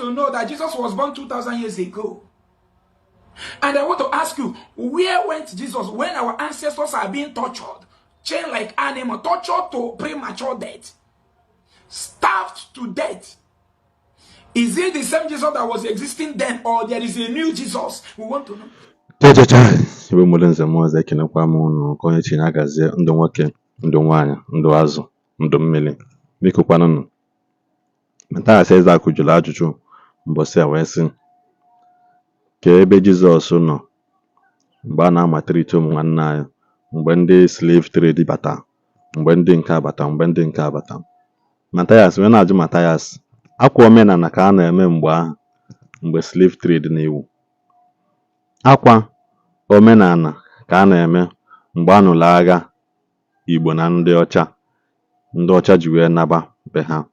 to know that Jesus was born 2,000 years ago. And I want to ask you, where went Jesus when our ancestors are being tortured, chained like animals, tortured to premature death, starved to death? Is it the same Jesus that was existing then, or there is a new Jesus? We want to know. Iwe mulenze mwaze ekenekwa m unu ka onye chi na-agazie ndụ nwoke, ndụ nwaanyị, ndụ azụ, ndụ mmiri. Biko kwanụnụ. Matthias Ezeaku jụrụ ajụjụ mbọsị a wee sị, ka ebe Jizọs nọ mgbe a na-amatirite ụmụ nwanne anyị, mgbe ndị slave trade bata, mgbe ndị nke abata, mgbe ndị nke abata. Matthias wee na-ajụ Matthias, akwa omenala ka a na-eme mgbe ahụ, mgbe slave trade na-ewu. Akwa omenala ka a na-eme mgbe a nụrụ agha Igbo na ndị ọcha ji wee naba be ha.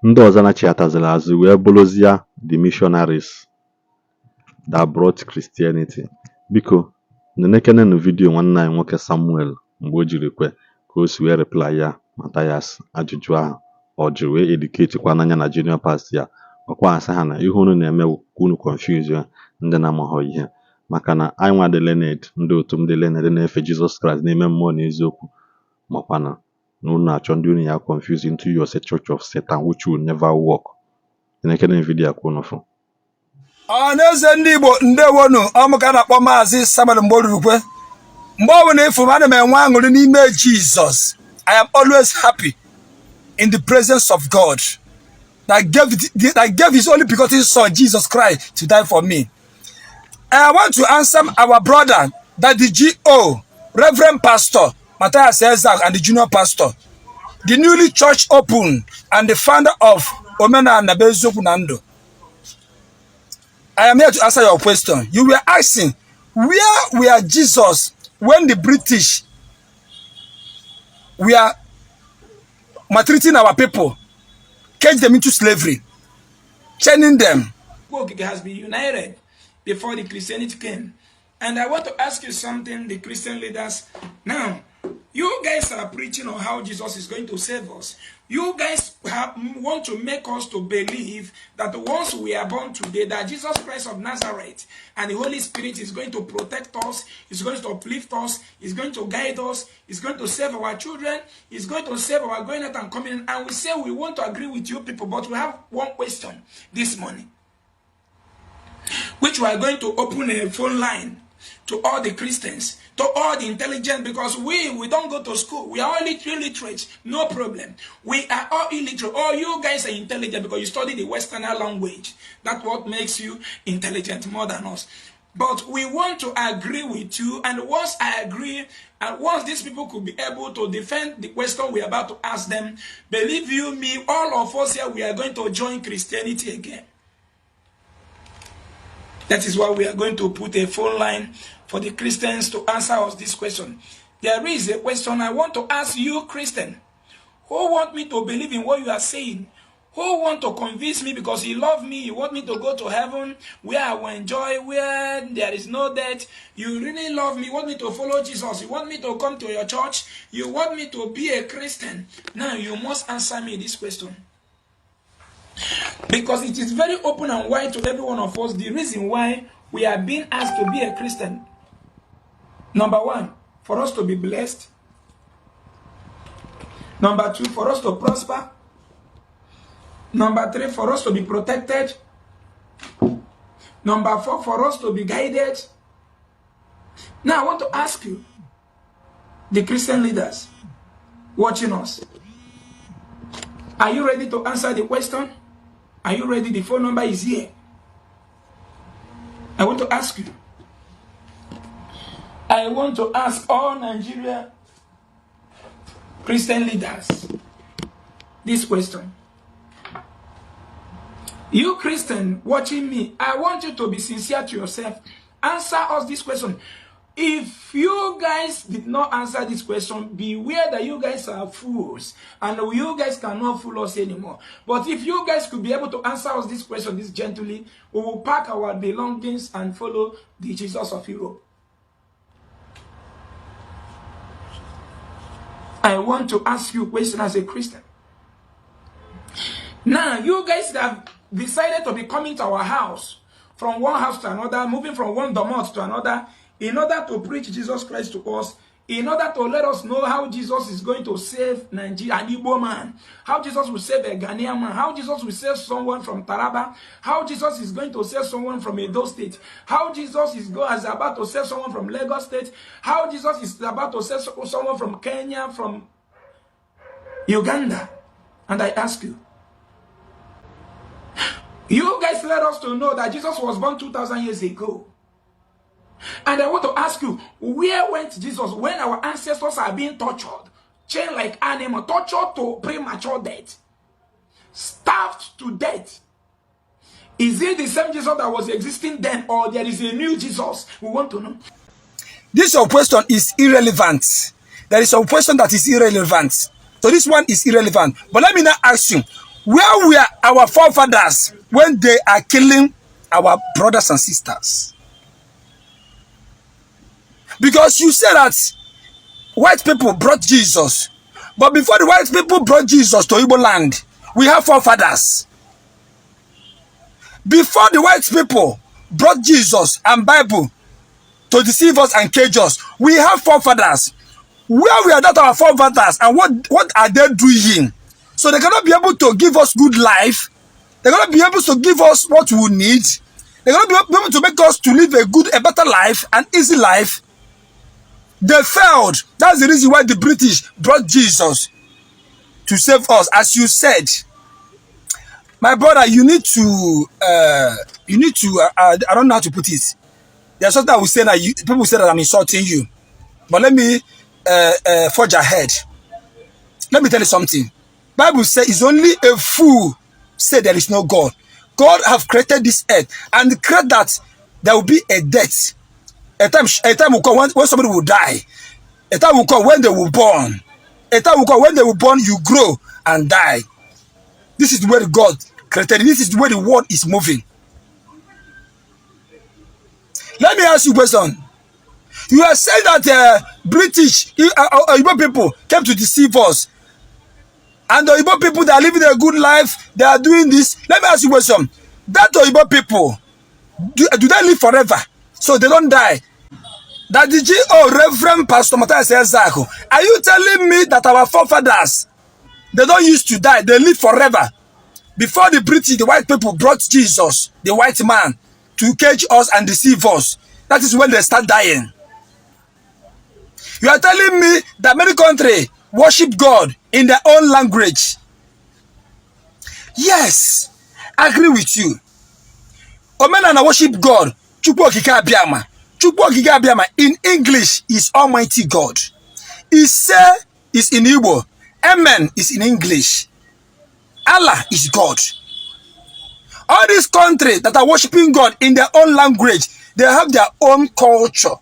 Ndị ọzọ na-chiataziri azụ wee bụrụzie the missionaries that brought Christianity. Biko nenekenenu vidiyo nwanne anyị nwoke Samuel mgbe o jiri kwe ka o si wee reply ya Matthias ajụjụ ahụ ọ jụrụ wee educate kwa n'anya na junior past ya. Ọkwa asị ha na ihe unu na-eme ka unu confuse ndị na-amaghọ ihe, maka na anyị nwa dị learned, ndị otu m dị learned na-efe Jesus Christ n'ime mmụọ na eziokwu, makwana na unu achọ ndị unu ya confuse into you as a church of Satan, which will never work. Nekene vidiyo kwa unu fụ. Ọneze ndị Igbo ndewonu, ọmụka na-akpọ Maazị Samuel Mgborukwe. Mgbe ọ bụla ịfụ ana m enwe aṅụrị n'ime Jesus. I am always happy in the presence of God that gave his only begotten son Jesus Christ to die for me. I want to answer our brother that the GO, Reverend Pastor Matthias Ezeaku and the junior pastor, the newly church open and the founder of Omenala. I am here to answer your question. You were asking, where were Jesus when the British were maltreating our people, caged them into slavery, chaining them? It has been united before the Christianity came. And I want to ask you something, the Christian leaders. Now, you guys are preaching on how Jesus is going to save us. You guys want to make us to believe that once we are born today, that Jesus Christ of Nazareth and the Holy Spirit is going to protect us, is going to uplift us, is going to guide us, is going to save our children, is going to save our going out and coming in. And we say we want to agree with you people, but we have one question this morning, which we are going to open a phone line to all the Christians, to all the intelligent, because we don't go to school. We are all illiterate, no problem. We are all illiterate. All you guys are intelligent because you study the Western language. That's what makes you intelligent more than us. But we want to agree with you, and once I agree, and once these people could be able to defend the question we are about to ask them, believe you me, all of us here, we are going to join Christianity again. That is why we are going to put a phone line for the Christians to answer us this question. There is a question I want to ask you, Christian. Who want me to believe in what you are saying? Who want to convince me because you love me, you want me to go to heaven, where I will enjoy, where there is no death. You really love me, you want me to follow Jesus, you want me to come to your church, you want me to be a Christian. Now you must answer me this question. Because it is very open and wide to every one of us the reason why we are being asked to be a Christian. Number one, for us to be blessed. Number two, for us to prosper. Number three, for us to be protected. Number four, for us to be guided. Now I want to ask you, the Christian leaders watching us, are you ready to answer the question? Are you ready? The phone number is here. I want to ask you. I want to ask all Nigeria Christian leaders this question. You Christian watching me, I want you to be sincere to yourself. Answer us this question. If you guys did not answer this question, beware that you guys are fools and you guys cannot fool us anymore. But if you guys could be able to answer us this question this gently, we will pack our belongings and follow the Jesus of Europe. I want to ask you a question as a Christian. Now, you guys have decided to be coming to our house, from one house to another, moving from one domot to another, in order to preach Jesus Christ to us, in order to let us know how Jesus is going to save Nigeria, an Igbo man, how Jesus will save a Ghanaian man, how Jesus will save someone from Taraba, how Jesus is going to save someone from Edo State, how Jesus is about to save someone from Lagos State, how Jesus is about to save someone from Kenya, from Uganda. And I ask you, you guys let us to know that Jesus was born 2,000 years ago. And I want to ask you, where went Jesus when our ancestors are being tortured, chained like animals, tortured to premature death, starved to death? Is it the same Jesus that was existing then, or there is a new Jesus? We want to know. This your question is irrelevant. There is a question that is irrelevant. So this one is irrelevant. But let me now ask you, where were our forefathers when they are killing our brothers and sisters? Because you said that white people brought Jesus. But before the white people brought Jesus to Igbo land, we have forefathers. Before the white people brought Jesus and Bible to deceive us and cage us, we have forefathers. Where we are that our forefathers, and what are they doing? So they cannot be able to give us good life. They're going to be able to give us what we need. They're going to be able to make us to live a better life, an easy life. They failed. That's the reason why the British brought Jesus to save us. As you said, my brother, you need to, I don't know how to put it. There's something I will say that people say that I'm insulting you. But let me forge ahead. Let me tell you something. Bible says it's only a fool say there is no God. God have created this earth and create that there will be a death. A time will come when somebody will die. A time will come when they will born. A time will come when they will born, you grow and die. This is the way God created. This is the way the world is moving. Let me ask you a question. You are saying that British Igbo people came to deceive us. And the Igbo people that are living a good life, they are doing this. Let me ask you a question. That Igbo people, do they live forever? So they don't die? That the G.O. Reverend Pastor Matthias Ezeaku, are you telling me that our forefathers, they don't used to die, they live forever? Before the British, the white people brought Jesus, the white man, to cage us and deceive us. That is when they start dying. You are telling me that many countries worship God in their own language. Yes, I agree with you. Omenala worship God. Chukwu okike abịama. Chukwu okike abịama in English is Almighty God. Ise is in Igbo. Amen is in English. Allah is God. All these countries that are worshiping God in their own language, they have their own culture.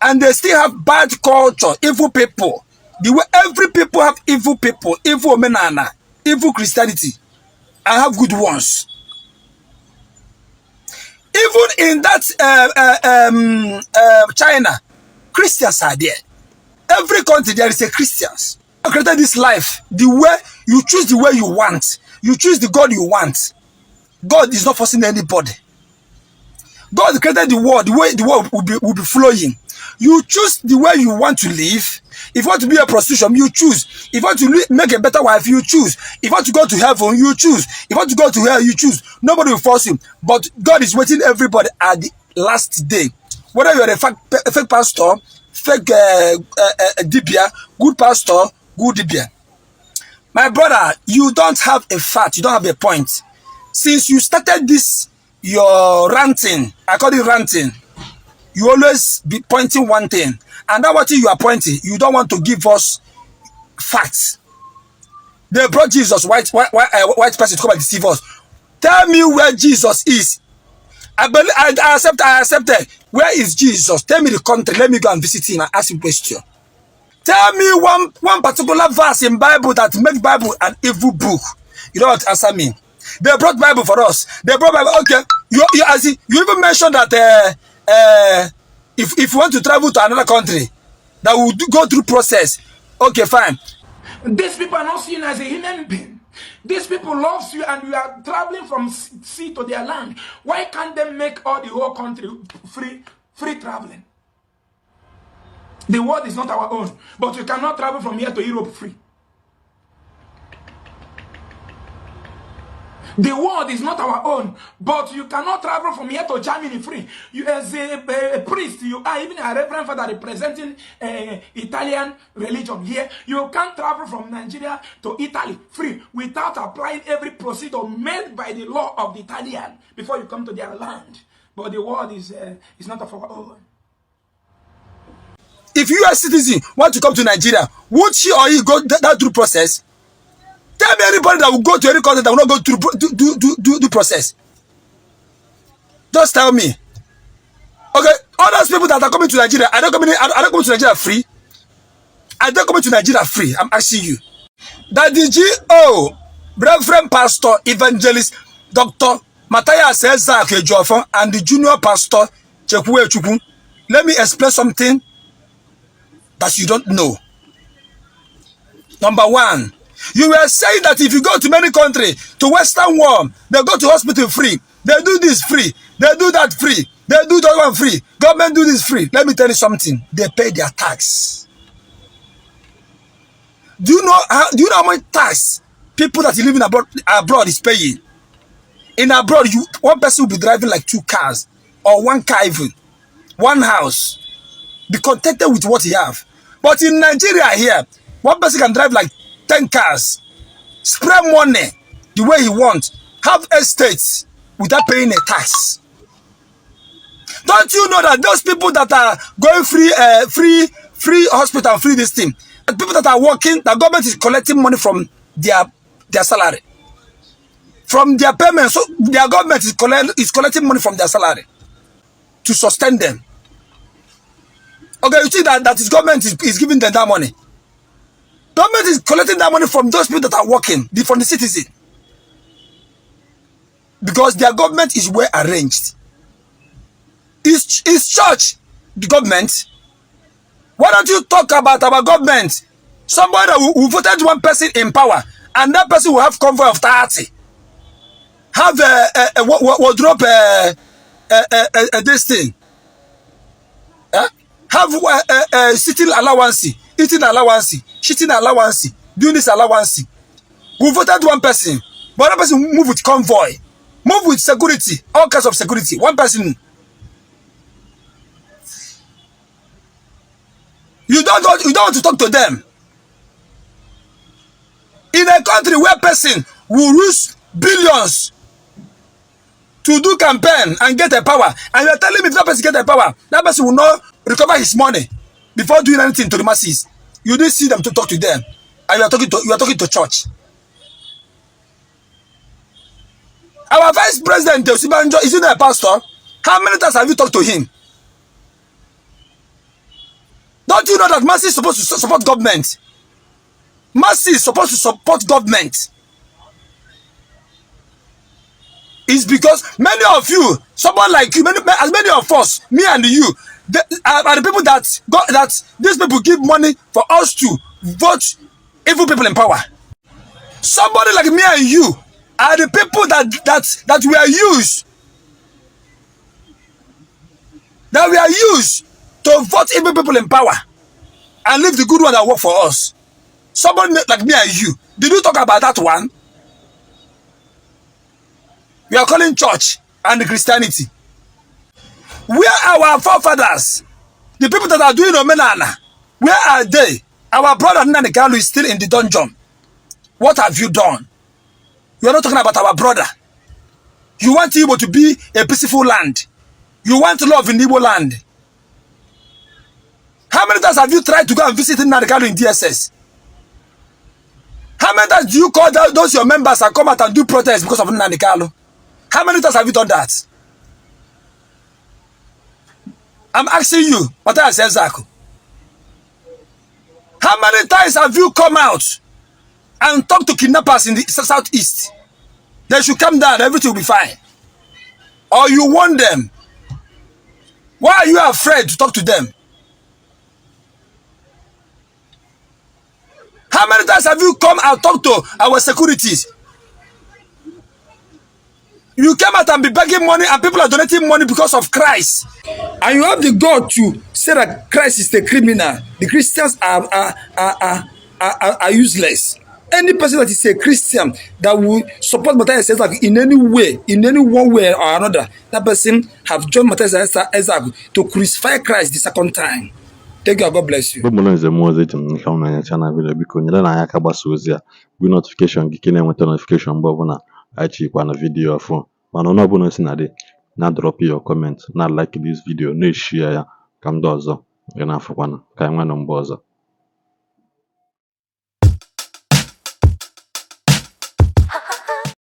And they still have bad culture, evil people. The way every people have evil people, evil Omenala, evil Christianity, and have good ones. Even in that China, Christians are there. Every country there is a Christians. I created this life the way you choose, the way you want. You choose the God you want. God is not forcing anybody. God created the world the way the world will be flowing. You choose the way you want to live. If you want to be a prostitution, you choose. If you want to make a better wife, you choose. If you want to go to heaven, you choose. If you want to go to hell, you choose. Nobody will force you. But God is waiting everybody at the last day. Whether you're a fake pastor, fake dibia, good pastor, good dibia. My brother, you don't have a fact. You don't have a point. Since you started this, your ranting, I call it ranting, you always be pointing one thing. And that what you are pointing, you don't want to give us facts. They brought Jesus, white person, to come and deceive us. Tell me where Jesus is. I accepted. Where is Jesus? Tell me the country. Let me go and visit him and ask him a question. Tell me one particular verse in Bible that makes Bible an evil book. You don't want to answer me. They brought Bible for us. They brought Bible. Okay. You even mentioned that if you want to travel to another country, that will go through process. Okay, fine. These people are not seen as a human being. These people love you and you are traveling from sea to their land. Why can't they make all the whole country free traveling? The world is not our own, but you cannot travel from here to Europe free. The world is not our own, but you cannot travel from here to Germany free. You, as a priest, you are even a reverend father representing Italian religion here. You can't travel from Nigeria to Italy free without applying every procedure made by the law of the Italian before you come to their land. But the world is not of our own. If you as citizen want to come to Nigeria, would she or he go that through process? Tell me anybody that will go to any country that will not go through do process. Just tell me. Okay, all those people that are coming to Nigeria, I don't come to Nigeria free. I don't come to Nigeria free. I'm asking you. That the GO, Reverend Pastor Evangelist Dr. Matthias Ezeaku Ejiofor and the Junior Pastor Chekwe Chukwu, let me explain something that you don't know. Number one, you were saying that if you go to many countries, to Western world, they go to hospital free, they do this free, they do that free, they do that one free, government do this free. Let me tell you something, they pay their tax. Do you know how much tax people that live in abroad is paying? In abroad, one person will be driving like 2 cars, or 1 car even, 1 house. Be contented with what he have. But in Nigeria here, one person can drive like 10 cars, spray money the way he wants, have estates without paying a tax. Don't you know that those people that are going free hospital, free this thing, the people that are working, the government is collecting money from their salary, from their payments. So their government is collecting money from their salary to sustain them. Okay, you see that his government is giving them that money. Government is collecting that money from those people that are working, from the citizen. Because their government is well arranged. Is church the government? Why don't you talk about our government? Somebody who voted one person in power, and that person will have convoy of 30. Have a wardrobe, this thing. Have sitting allowance, eating allowance, shitting allowance, doing this allowance. We voted one person, but that person move with convoy, move with security, all kinds of security. One person. You don't want to talk to them. In a country where person will lose billions to do campaign and get a power, and you are telling me if that person get a power, that person will not recover his money before doing anything to the masses. You didn't see them to talk to them, and you are talking to church. Our vice president Osibanjo, is he not a pastor? How many times have you talked to him? Don't you know that masses is supposed to support government? Masses is supposed to support government. It's because many of you, someone like you, as many of us, me and you, are the people that these people give money for us to vote evil people in power. Somebody like me and you are the people that we are used. That we are used to vote evil people in power and leave the good one that work for us. Somebody like me and you, did you talk about that one? We are calling church and Christianity. Where are our forefathers? The people that are doing Omenala, where are they? Our brother Ndi Igbo is still in the dungeon. What have you done? You are not talking about our brother. You want Igbo to be a peaceful land. You want love in Igbo land. How many times have you tried to go and visit Ndi Igbo in DSS? How many times do you call those your members and come out and do protests because of Ndi Igbo? How many times have you done that? I'm asking you, Matthias Ezeaku. How many times have you come out and talked to kidnappers in the southeast? They should come down, everything will be fine. Or you want them? Why are you afraid to talk to them? How many times have you come and talked to our securities? You came out and be begging money, and people are donating money because of Christ. And you have the God to say that Christ is the criminal. The Christians are useless. Any person that is a Christian that will support Matthias Ezeaku in any way, in any one way or another, that person have joined Matthias Ezeaku to crucify Christ the second time. Thank you. God bless you. Biko nyere na anyị aka gbasa ozi a bụ notification gị ka ị na-enweta notification mgbe ọbụla anyị chịkwa na vidiyo ọfụ mana ọnụ ọbụla si na dị na drop your comment na like this video na share ya ka ndị ọzọ ga na-afụkwana ka anyị nwee na mgbe ọzọ